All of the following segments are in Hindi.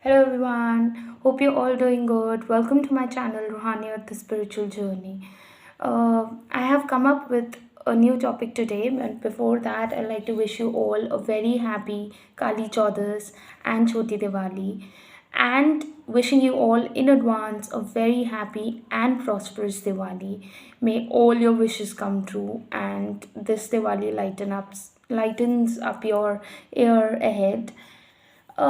Hello everyone, hope you're all doing good. Welcome to my channel Ruhaniyat the Spiritual Journey. I have come up with a new topic today, but before that, I'd like to wish you all a very happy Kali Chaudas and Choti Diwali, and wishing you all in advance a very happy and prosperous Diwali. May all your wishes come true, and this Diwali lightens up your year ahead. अ,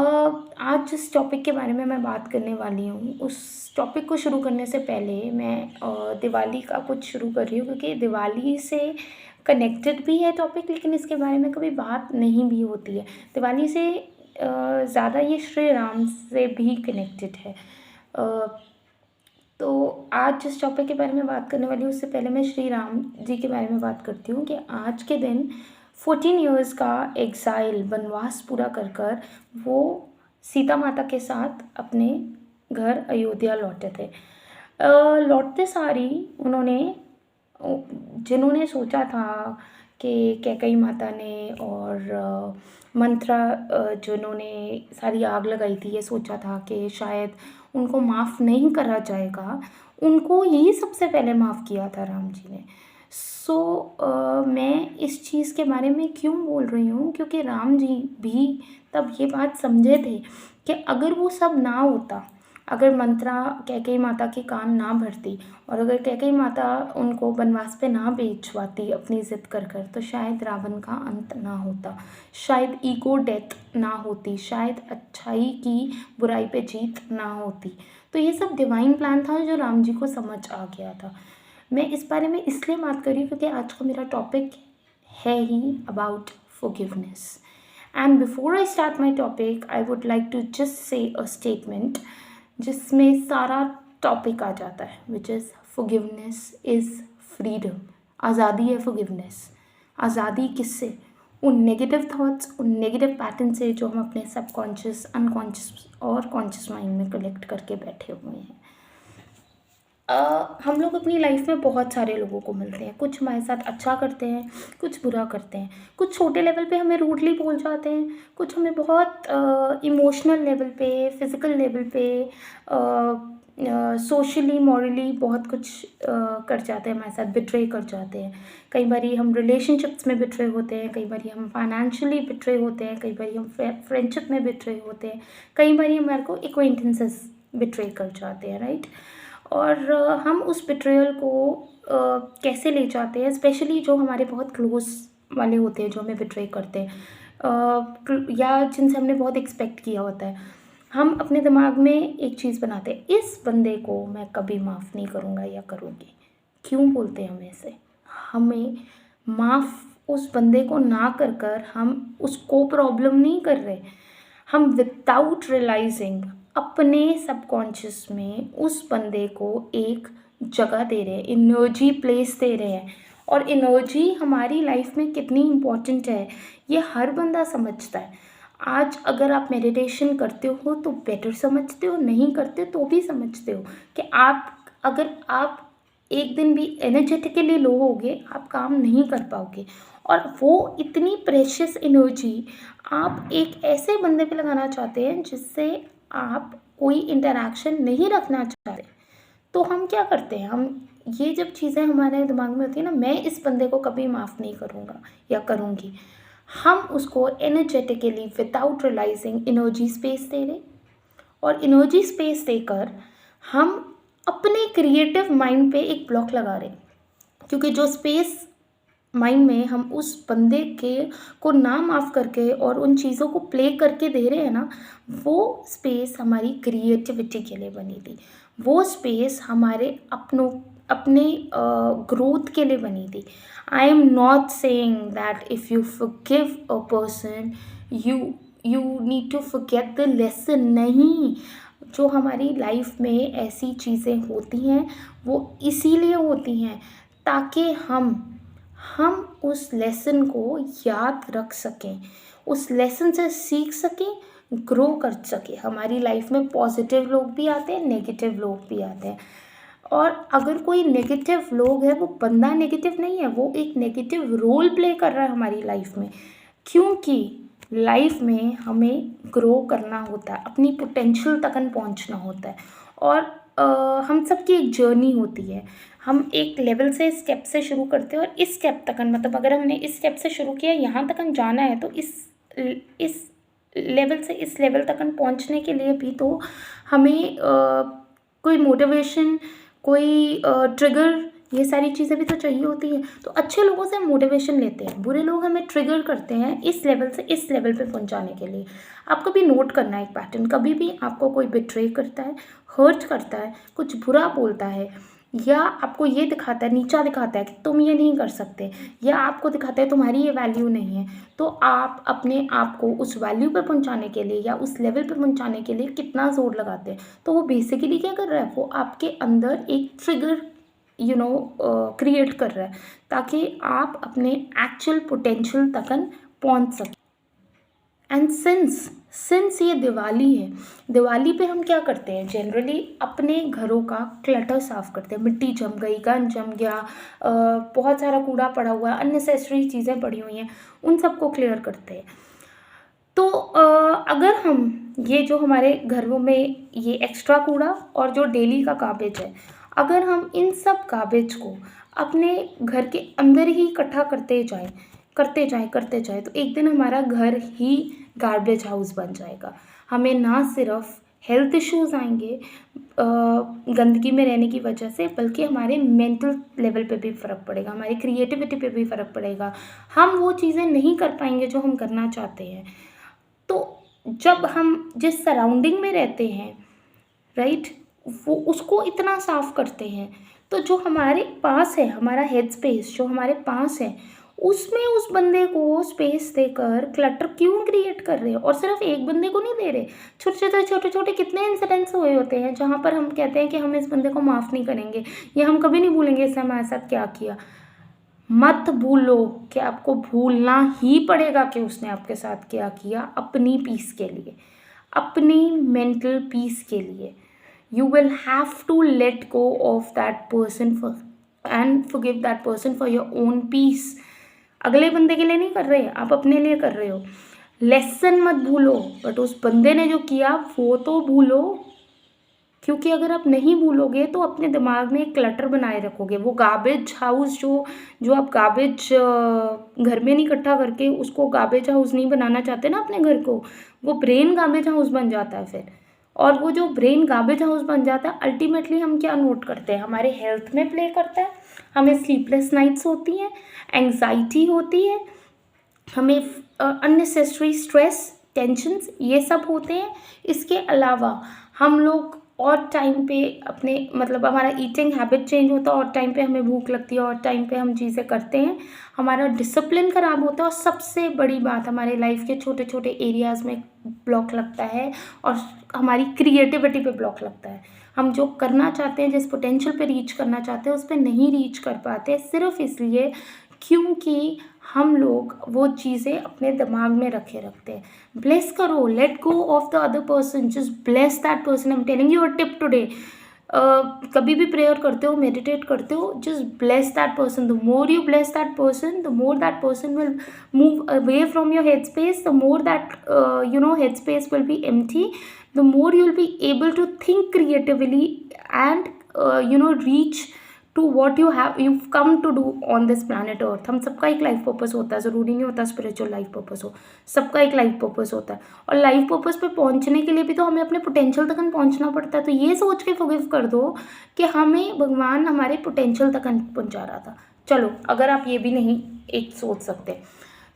आज जिस टॉपिक के बारे में मैं बात करने वाली हूँ उस टॉपिक को शुरू करने से पहले मैं दिवाली का कुछ शुरू कर रही हूँ क्योंकि दिवाली से कनेक्टेड भी है टॉपिक, लेकिन इसके बारे में कभी बात नहीं भी होती है। दिवाली से ज़्यादा ये श्री राम से भी कनेक्टेड है। अ, तो आज जिस टॉपिक के बारे में बात करने वाली हूँ उससे पहले मैं श्री राम जी के बारे में बात करती हूँ कि आज के दिन 14 ईयर्स का एग्ज़ाइल वनवास पूरा कर कर वो सीता माता के साथ अपने घर अयोध्या लौटे थे। लौटते सारी उन्होंने जिन्होंने सोचा था कि कैकई माता ने और मंत्रा जिन्होंने सारी आग लगाई थी, ये सोचा था कि शायद उनको माफ़ नहीं करा जाएगा, उनको ही सबसे पहले माफ़ किया था राम जी ने। मैं इस चीज़ के बारे में क्यों बोल रही हूँ, क्योंकि राम जी भी तब ये बात समझे थे कि अगर वो सब ना होता, अगर मंत्रा कैकेयी माता के कान ना भरती और अगर कैकेयी माता उनको वनवास पे ना भेजवाती अपनी ज़िद कर कर, तो शायद रावण का अंत ना होता, शायद ईगो डेथ ना होती, शायद अच्छाई की बुराई पे जीत ना होती। तो ये सब डिवाइन प्लान था जो राम जी को समझ आ गया था। मैं इस बारे में इसलिए बात कर रही हूँ क्योंकि आज का मेरा टॉपिक है ही about forgiveness. And before I start my topic I would like to just say a statement जिसमें सारा टॉपिक आ जाता है, which is forgiveness is freedom. आज़ादी है फॉरगिवनेस। आज़ादी किससे? उन नेगेटिव थॉट्स, उन नेगेटिव पैटर्न से जो हम अपने सबकॉन्शियस, अनकॉन्शियस और कॉन्शियस माइंड में कलेक्ट करके बैठे हुए हैं। हम लोग अपनी लाइफ में बहुत सारे लोगों को मिलते हैं, कुछ हमारे साथ अच्छा करते हैं, कुछ बुरा करते हैं, कुछ छोटे लेवल पे हमें रूडली बोल जाते हैं, कुछ हमें बहुत इमोशनल लेवल पे, फिज़िकल लेवल पे, सोशली मॉरली बहुत कुछ कर जाते हैं, हमारे साथ बिट्रे कर जाते हैं। कई बारी हम रिलेशनशिप्स में बिट्रे होते हैं, कई बारी हम फाइनेंशियली बिट्रे होते हैं, कई बारी हम फ्रेंडशिप में बिट्रे होते हैं, कई बारी हमारे को एक्वेंटेंसेस बिट्रे कर जाते हैं, राइट। और हम उस बिट्रेयल को कैसे ले जाते हैं, स्पेशली जो हमारे बहुत क्लोज वाले होते हैं जो हमें बिट्रे करते हैं, या जिनसे हमने बहुत एक्सपेक्ट किया होता है। हम अपने दिमाग में एक चीज़ बनाते हैं, इस बंदे को मैं कभी माफ़ नहीं करूँगा या करूँगी। क्यों बोलते हैं हम ऐसे? हमें माफ़ उस बंदे को ना कर कर हम उसको प्रॉब्लम नहीं कर रहे, हम विदाउट रियलाइजिंग अपने सबकॉन्शियस में उस बंदे को एक जगह दे रहे हैं, एनर्जी प्लेस दे रहे हैं। और एनर्जी हमारी लाइफ में कितनी इम्पोर्टेंट है ये हर बंदा समझता है। आज अगर आप मेडिटेशन करते हो तो बेटर समझते हो, नहीं करते तो भी समझते हो कि अगर आप एक दिन भी एनर्जेटिकली लो होगे आप काम नहीं कर पाओगे। और वो इतनी प्रेशियस एनर्जी आप एक ऐसे बंदे पे लगाना चाहते हैं जिससे आप कोई इंटरेक्शन नहीं रखना चाहते। तो हम क्या करते हैं, हम ये जब चीज़ें हमारे दिमाग में होती है ना, मैं इस बंदे को कभी माफ़ नहीं करूँगा या करूँगी, हम उसको energetically without realising energy space दे रहे। और एनर्जी स्पेस देकर हम अपने क्रिएटिव माइंड पे एक ब्लॉक लगा रहे, क्योंकि जो स्पेस माइंड में हम उस बंदे के को ना माफ़ करके और उन चीज़ों को प्ले करके दे रहे हैं ना, वो स्पेस हमारी क्रिएटिविटी के लिए बनी थी, वो स्पेस हमारे अपने ग्रोथ के लिए बनी थी। I am not saying that if you forgive a person you you need to forget the lesson. नहीं, जो हमारी लाइफ में ऐसी चीज़ें होती हैं वो इसीलिए होती हैं ताकि हम उस लेसन को याद रख सकें, उस लेसन से सीख सकें, ग्रो कर सकें। हमारी लाइफ में पॉजिटिव लोग भी आते हैं, नेगेटिव लोग भी आते हैं। और अगर कोई नेगेटिव लोग है, वो बंदा नेगेटिव नहीं है, वो एक नेगेटिव रोल प्ले कर रहा है हमारी लाइफ में, क्योंकि लाइफ में हमें ग्रो करना होता है, अपनी पोटेंशियल तक पहुंचना होता है। और हम सबकी एक जर्नी होती है। हम एक लेवल से स्टेप से शुरू करते हैं और इस स्टेप तक, मतलब अगर हमने इस स्टेप से शुरू किया, यहाँ तक जाना है, तो इस लेवल से इस लेवल तक पहुँचने के लिए भी तो हमें कोई मोटिवेशन, कोई ट्रिगर, ये सारी चीज़ें भी तो चाहिए होती है। तो अच्छे लोगों से हम मोटिवेशन लेते हैं, बुरे लोग हमें ट्रिगर करते हैं इस लेवल से इस लेवल पे पहुंचाने के लिए। आपको भी नोट करना है एक पैटर्न, कभी भी आपको कोई बिट्रे करता है, हर्ट करता है, कुछ बुरा बोलता है, या आपको ये दिखाता है, नीचा दिखाता है कि तुम ये नहीं कर सकते, या आपको दिखाता है तुम्हारी ये वैल्यू नहीं है, तो आप अपने आप को उस वैल्यू पर पहुंचाने के लिए या उस लेवल पर पहुंचाने के लिए कितना जोर लगाते हैं। तो वो बेसिकली क्या कर रहा है, वो आपके अंदर एक ट्रिगर क्रिएट कर रहा है, ताकि आप अपने एक्चुअल पोटेंशियल तक पहुंच सकें। एंड सिंस ये दिवाली है, दिवाली पे हम क्या करते हैं, जनरली अपने घरों का क्लटर साफ़ करते हैं। मिट्टी जम गई, गंद जम गया, बहुत सारा कूड़ा पड़ा हुआ है, अननेसेसरी चीज़ें पड़ी हुई हैं, उन सबको क्लियर करते हैं। तो अगर हम ये जो हमारे घरों में ये एक्स्ट्रा कूड़ा और जो डेली का गार्बेज है, अगर हम इन सब गार्बेज को अपने घर के अंदर ही इकट्ठा करते जाएँ, तो एक दिन हमारा घर ही गार्बेज हाउस बन जाएगा। हमें ना सिर्फ हेल्थ इश्यूज़ आएंगे गंदगी में रहने की वजह से, बल्कि हमारे मेंटल लेवल पे भी फ़र्क पड़ेगा, हमारी क्रिएटिविटी पे भी फ़र्क पड़ेगा। हम वो चीज़ें नहीं कर पाएंगे जो हम करना चाहते हैं। तो जब हम जिस सराउंडिंग में रहते हैं, राइट, वो उसको इतना साफ करते हैं, तो जो हमारे पास है, हमारा हेड स्पेस जो हमारे पास है, उसमें उस बंदे को स्पेस देकर क्लटर क्यों क्रिएट कर रहे हैं। और सिर्फ एक बंदे को नहीं दे रहे, छोटे छोटे कितने इंसिडेंट्स हुए होते हैं जहाँ पर हम कहते हैं कि हम इस बंदे को माफ़ नहीं करेंगे, या हम कभी नहीं भूलेंगे इसने हमारे साथ क्या किया। मत भूलो कि आपको भूलना ही पड़ेगा कि उसने आपके साथ क्या किया, अपनी पीस के लिए, अपनी मेंटल पीस के लिए। You will have to let go of that person and forgive that person for your own peace. अगले बंदे के लिए नहीं कर रहे, आप अपने लिए कर रहे हो। लेसन मत भूलो, बट उस बंदे ने जो किया वो तो भूलो, क्योंकि अगर आप नहीं भूलोगे तो अपने दिमाग में एक क्लटर बनाए रखोगे। वो गार्बेज हाउस जो आप गार्बेज घर में नहीं इकट्ठा करके उसको गार्बेज हाउस नहीं बनाना चाहते ना अपने घर को, वो ब्रेन गार्बेज हाउस बन जाता है फिर। और वो जो ब्रेन गार्बेज हाउस बन जाता है, अल्टीमेटली हम क्या नोट करते हैं, हमारे हेल्थ में प्ले करता है, हमें स्लीपलेस नाइट्स होती हैं, एंग्जाइटी होती है, हमें अननेसेसरी स्ट्रेस, टेंशन्स, ये सब होते हैं। इसके अलावा हम लोग और टाइम पे अपने, मतलब हमारा ईटिंग हैबिट चेंज होता है, और टाइम पे हमें भूख लगती है, और टाइम पे हम चीज़ें करते हैं, हमारा डिसिप्लिन ख़राब होता है, और सबसे बड़ी बात, हमारे लाइफ के छोटे छोटे एरियाज़ में ब्लॉक लगता है, और हमारी क्रिएटिविटी पे ब्लॉक लगता है। हम जो करना चाहते हैं, जिस पोटेंशियल पे रीच करना चाहते हैं, उस पर नहीं रीच कर पाते, सिर्फ इसलिए क्योंकि हम लोग वो चीज़ें अपने दिमाग में रखते हैं। ब्लेस करो, late go of the other person, just bless that person. I am telling you a tip today. कभी भी प्रेयर करते हो, मेडिटेट करते हो, just bless that person. The more you bless that person, the more that person will move away from your head space, the more that head space will be empty, the more you'll be able to think creatively and reach to what you've come to do on this planet earth। हम सबका एक लाइफ पर्पस होता है, ज़रूरी नहीं होता स्पिरिचुअल लाइफ पर्पस हो, सबका एक लाइफ पर्पस होता है। और लाइफ पर्पस पे पहुंचने के लिए भी तो हमें अपने पोटेंशियल तक पहुंचना पड़ता है। तो ये सोच के फॉरगिव कर दो कि हमें भगवान हमारे पोटेंशियल तक पहुंचा रहा था। चलो, अगर आप ये भी नहीं एक सोच सकते,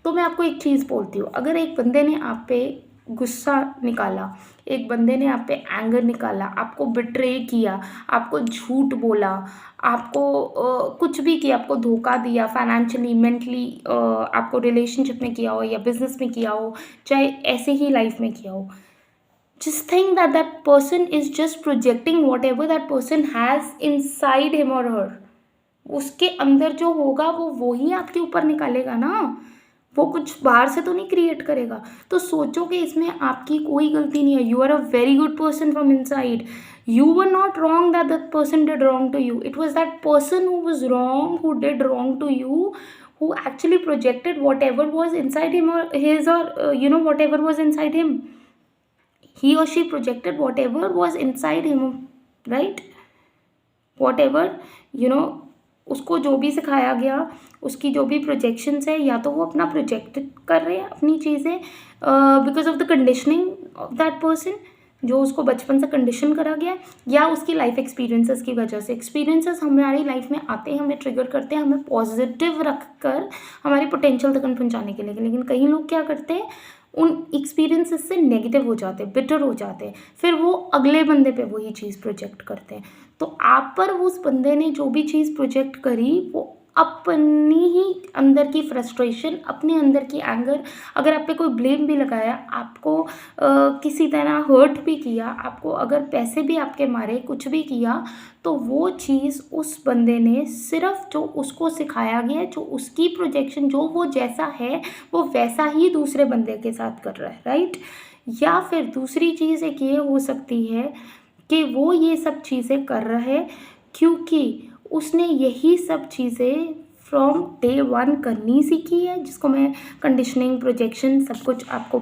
तो मैं आपको एक चीज़ बोलती हूँ। अगर एक बंदे ने आप पे गुस्सा निकाला, एक बंदे ने आप पे एंगर निकाला, आपको बिट्रे किया, आपको झूठ बोला, आपको कुछ भी किया, आपको धोखा दिया, फाइनेंशियली, मेंटली, आपको रिलेशनशिप में किया हो या बिजनेस में किया हो, चाहे ऐसे ही लाइफ में किया हो, just think that that person is just projecting whatever that person has inside him or her। उसके अंदर जो होगा वो ही आपके ऊपर निकालेगा ना, वो कुछ बाहर से तो नहीं क्रिएट करेगा। तो सोचो कि इसमें आपकी कोई गलती नहीं है। You are a very good person from inside. You were not wrong that that person did wrong to you, it was that person who was wrong, who did wrong to you. who actually projected whatever was inside him, or his, or whatever was inside him. He or she projected whatever was inside him, right? whatever you know उसको जो भी सिखाया गया, उसकी जो भी प्रोजेक्शंस है, या तो वो अपना प्रोजेक्ट कर रहे हैं अपनी चीज़ें because of the conditioning of that person, जो उसको बचपन से कंडीशन करा गया, या उसकी लाइफ एक्सपीरियंसेस की वजह से। एक्सपीरियंसेस हमारी लाइफ में आते हैं, हमें ट्रिगर करते हैं, हमें पॉजिटिव रख कर हमारी पोटेंशियल तक पहुंचाने के लिए। लेकिन कई लोग क्या करते हैं, उन एक्सपीरियंसेस से नेगेटिव हो जाते हैं, बिटर हो जाते हैं, फिर वो अगले बंदे पे वही चीज़ प्रोजेक्ट करते हैं। तो आप पर उस बंदे ने जो भी चीज़ प्रोजेक्ट करी, वो अपनी ही अंदर की फ्रस्ट्रेशन, अपने अंदर की एंगर, अगर आप पे कोई ब्लेम भी लगाया, आपको किसी तरह हर्ट भी किया, आपको अगर पैसे भी आपके मारे, कुछ भी किया, तो वो चीज़ उस बंदे ने सिर्फ जो उसको सिखाया गया, जो उसकी प्रोजेक्शन, जो वो जैसा है वो वैसा ही दूसरे बंदे के साथ कर रहा है, राइट? या फिर दूसरी चीज़ एक ये हो सकती है कि वो ये सब चीज़ें कर रहा है क्योंकि उसने यही सब चीज़ें फ्रॉम डे वन करनी सीखी है, जिसको मैं कंडीशनिंग, प्रोजेक्शन, सब कुछ आपको,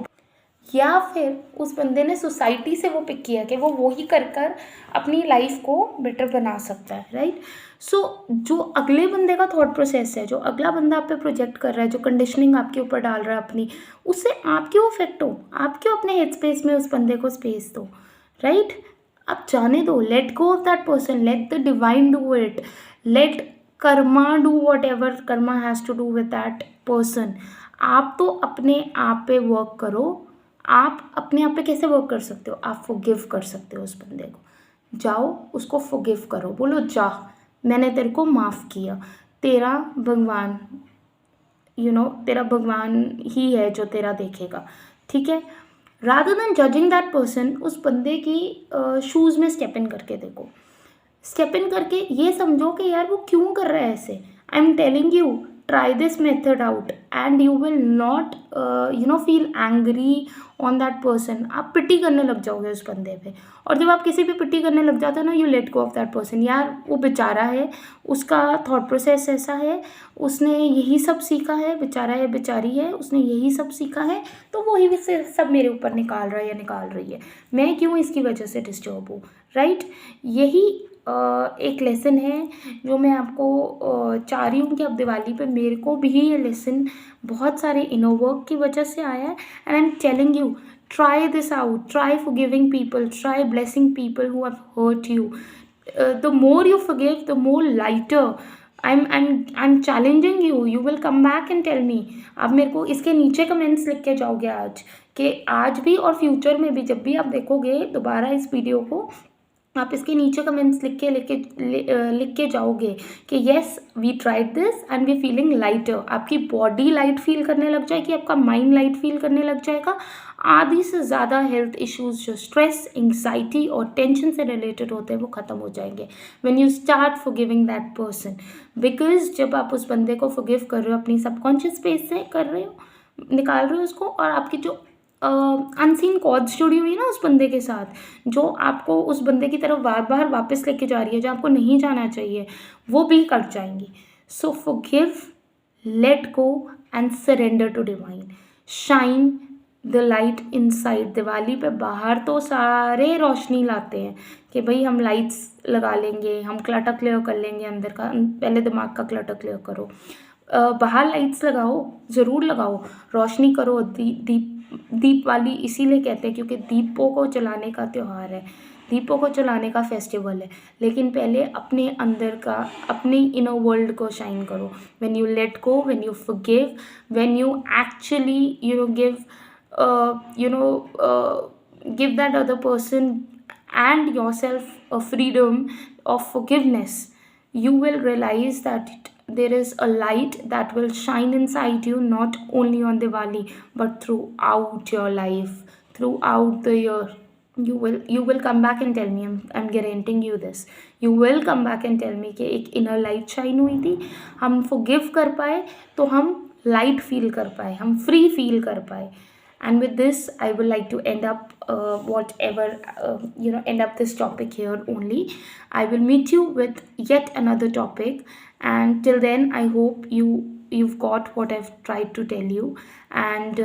या फिर उस बंदे ने सोसाइटी से वो पिक किया कि वो ही कर कर अपनी लाइफ को बेटर बना सकता है, राइट? सो जो अगले बंदे का थॉट प्रोसेस है, जो अगला बंदा आप पे प्रोजेक्ट कर रहा है, जो कंडीशनिंग आपके ऊपर डाल रहा है अपनी, उससे आप क्यों अफेक्ट हो? आप क्यों अपने हेड स्पेस में उस बंदे को स्पेस दो, राइट? आप जाने दो, let go of that person, let the divine do it, let karma do whatever karma has to do with that person. आप तो अपने आप पे वर्क करो। आप अपने आप पे कैसे वर्क कर सकते हो? आप फॉरगिव कर सकते हो उस बंदे को। जाओ उसको फॉरगिव करो, बोलो जा, मैंने तेरे को माफ़ किया, तेरा भगवान तेरा भगवान ही है जो तेरा देखेगा, ठीक है? Rather than judging that person, उस बंदे की शूज़ में स्टेप इन करके देखो। स्टेप इन करके ये समझो कि यार वो क्यों कर रहा है ऐसे। I am telling you, try this method out and you will not feel angry on that person. आप पिटी करने लग जाओगे उस बंदे पे। और जब आप किसी पे पिटी करने लग जाते हो ना, you let go of that person. यार वो बेचारा है, उसका थॉट प्रोसेस ऐसा है, उसने यही सब सीखा है, बेचारा है, बेचारी है, उसने यही सब सीखा है, तो वो ही से सब मेरे ऊपर निकाल रहा है या निकाल रही है। मैं क्यों इसकी वजह से डिस्टर्ब हूँ, राइट? यही एक लेसन है जो मैं आपको चाह रही हूँ कि अब दिवाली पे मेरे को भी ये लेसन बहुत सारे इनर वर्क की वजह से आया है। And I am telling you, try this out, try forgiving people, try blessing people who have hurt you. The more you forgive, the more lighter. I'm challenging you, you will come back and tell me. आप मेरे को इसके नीचे कमेंट्स लिख के जाओगे आज, कि आज भी और फ्यूचर में भी जब भी आप देखोगे दोबारा इस वीडियो को, आप इसके नीचे कमेंट्स लिख के जाओगे कि yes we tried this and we feeling lighter. आपकी बॉडी लाइट फील करने लग जाएगी, आपका माइंड लाइट फील करने लग जाएगा। आधी से ज़्यादा हेल्थ इश्यूज जो स्ट्रेस, एंग्जाइटी और टेंशन से रिलेटेड होते हैं वो ख़त्म हो जाएंगे when you start forgiving that person. Because जब आप उस बंदे को फॉरगिव कर रहे हो, अपनी सबकॉन्शियस स्पेस से कर रहे हो, निकाल रहे हो उसको, और आपकी जो अनसीन कॉर्ड्स जुड़ी हुई है ना उस बंदे के साथ, जो आपको उस बंदे की तरफ बार बार वापस लेके जा रही है, जो आपको नहीं जाना चाहिए, वो भी कट जाएंगी। So forgive, let go and surrender to divine. Shine the light inside. Diwali पे बाहर तो सारे रोशनी लाते हैं कि भाई हम लाइट्स लगा लेंगे, हम क्लटर क्लियर कर लेंगे अंदर का। पहले दिमाग का क्लटर क्लियर करो, बाहर लाइट्स लगाओ, ज़रूर लगाओ, रोशनी करो। दीप वाली इसीलिए कहते हैं क्योंकि दीपों को जलाने का त्यौहार है, दीपों को जलाने का फेस्टिवल है। लेकिन पहले अपने अंदर का, अपने इनर वर्ल्ड को शाइन करो। When you let go, when you forgive, when you actually give that other person and yourself a freedom of forgiveness, you will realize that there is a light that will shine inside you, not only on Diwali but throughout your life, throughout the year. You will come back and tell me, I'm guaranteeing you this, you will come back and tell me कि एक inner light shine हुई थी, हम forgive कर पाए, तो हम light feel कर पाए, हम free feel कर पाए. And with this, I would like to end up end up this topic here only. I will meet you with yet another topic, and till then, I hope you you've got what I've tried to tell you, and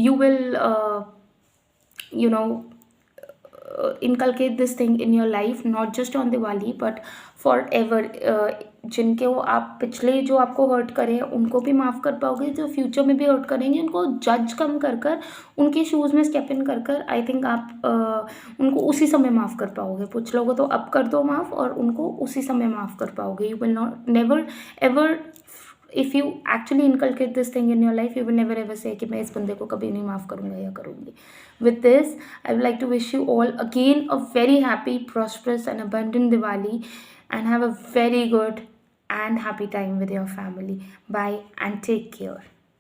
you will you know inculcate this thing in your life, not just on Diwali but forever. जिनको आप पिछले जो आपको हर्ट करे हैं उनको भी माफ़ कर पाओगे, जो फ्यूचर में भी हर्ट करेंगे उनको जज कम कर कर, उनके शूज़ में स्टेप इन कर कर, आई थिंक आप उनको उसी समय माफ़ कर पाओगे। कुछ लोगों तो अब कर दो माफ़ और उनको उसी समय माफ़ कर पाओगे। You will not never ever, if you actually inculcate this thing in your life, you will never ever से कि मैं इस बंदे को कभी नहीं माफ़ करूँगा या करूँगी। With this I would like to wish you all again a very happy, prosperous and abundant Diwali, and have a very good and happy time with your family. Bye and take care.